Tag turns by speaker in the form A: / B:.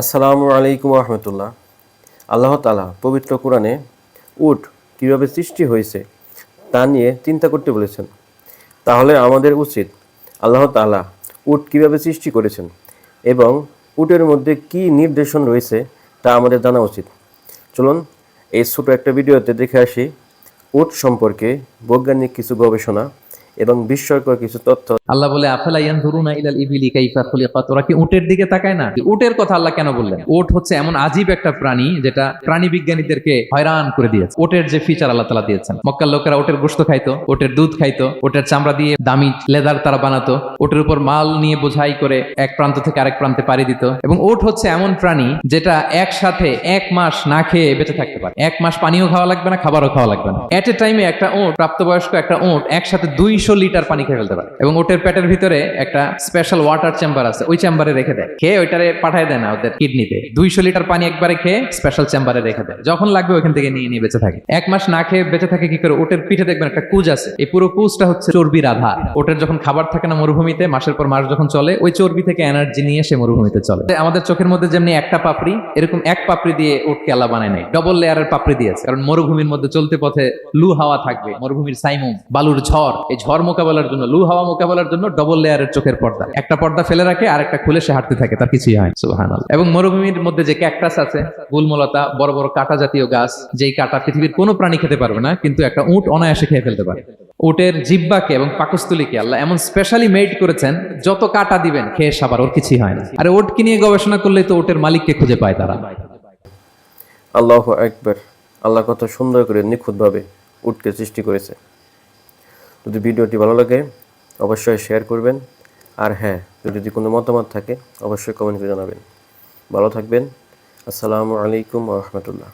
A: আসসালামু আলাইকুম রহমতুল্লাহ। আল্লাহ তাআলা পবিত্র কোরআনে উট কীভাবে সৃষ্টি হয়েছে তা নিয়ে চিন্তা করতে বলেছেন। তাহলে আমাদের উচিত আল্লাহ তাআলা উট কীভাবে সৃষ্টি করেছেন এবং উটের মধ্যে কী নির্দেশন রয়েছে তা আমাদের জানা উচিত। চলুন এই ছোটো একটা ভিডিওতে দেখে আসি উট সম্পর্কে বৈজ্ঞানিক কিছু গবেষণা এবং বিস্ময়কর কিছু তথ্য।
B: আল্লাহ বলে আফালা ইয়ানজুরুনা ইলাল ইবিলি কাইফা খুলিকাত, ওরা কি উটের দিকে তাকায় না? উটের কথা আল্লাহ কেন বললেন? উট হচ্ছে এমন আজীব একটা প্রাণী যেটা প্রাণী বিজ্ঞানীদেরকে হয়রান করে দিয়েছে। উটের যে ফিচার আল্লাহ তাআলা দিয়েছেন, মক্কার লোকেরা উটের গোশত খাইতো, উটের দুধ খাইতো, উটের চামড়া দিয়ে দামি লেদার তারা বানাতো, উটের উপর মাল নিয়ে বোঝাই করে এক প্রান্ত থেকে আরেক প্রান্তে পাড়ি দিত। এবং উট হচ্ছে এমন প্রাণী যেটা একসাথে 1 মাস না খেয়ে বেঁচে থাকতে পারে। 1 মাস পানিও খাওয়া লাগবে না, খাবারও খাওয়া লাগবে না। এট এ টাইমে একটা উট, প্রাপ্তবয়স্ক একটা উট একসাথে 200 লিটার পানি খেয়ে ফেলতে পারে। এবং উটের পেটের ভিতরে একটা স্পেশাল ওয়াটার চেম্বার আছে, ওই চেম্বারে রেখে দেয়, খেয়ে ওইটারে পাঠায় দেয় না ওদের কিডনিতে। 200 লিটার পানি একবারে খেয়ে স্পেশাল চেম্বারে রেখে দেয়, যখন লাগবে ওইখান থেকে নিয়ে নিয়ে বেঁচে থাকে। 1 মাস না খেয়ে বেঁচে থাকে কি করে? উটের পিঠে দেখবেন একটা কুজ আছে, এই পুরো কুজটা হচ্ছে চর্বির আধার। ওটের যখন খাবার থাকে না মরুভূমিতে, মাসের পর মাস যখন চলে, ওই চর্বি থেকে এনার্জি নিয়ে সে মরুভূমিতে চলে। আমাদের চোখের মধ্যে যেমনি একটা পাপড়ি, এরকম এক পাপড়ি দিয়ে উটকে আল্লাহ বানায় নাই, ডবল লেয়ারের পাপড়ি দিয়েছে। কারণ মরুভূমির মধ্যে চলতে পথে লু হাওয়া থাকবে, মরুভূমির সাইমুম, বালুর ঝড়, এই ঝড় মোকাবেলার জন্য, লু হাওয়া মোকাবেলার জন্য ডবল লেয়ারের চোখের পর্দা। একটা পর্দা ফেলে রাখে আর একটা খুলে সে হাঁটতে থাকে, তার কিছুই হয় না। সুবহানাল্লাহ। এবং মরুভূমির মধ্যে যে ক্যাকটাস আছে, গুলমলতা, বড় বড় কাঁটা জাতীয় গাছ, যেই কাঁটা পৃথিবীর কোনো প্রাণী খেতে পারবে না, কিন্তু একটা উট অনায়াসে খেয়ে ফেলতে পারে। উটের জিহ্বাকে এবং পাকস্থলীকে আল্লাহ এমন স্পেশালি মেড করেছেন, যত কাঁটা দিবেন খেয়ে সাবার, ওর কিছুই হয় না। আরে উটকে নিয়ে গবেষণা করলেই তো উটের মালিককে খুঁজে পায় তারা।
A: আল্লাহু আকবার। আল্লাহ কত সুন্দর করে নিখুঁতভাবে উটকে সৃষ্টি করেছে। যদি ভিডিওটি ভালো লাগে অবশ্যই শেয়ার করবেন, আর হ্যাঁ, যদি কোনো মতামত থাকে অবশ্যই কমেন্ট করে জানাবেন। ভালো থাকবেন। আসসালামু আলাইকুম ওয়া রাহমাতুল্লাহ।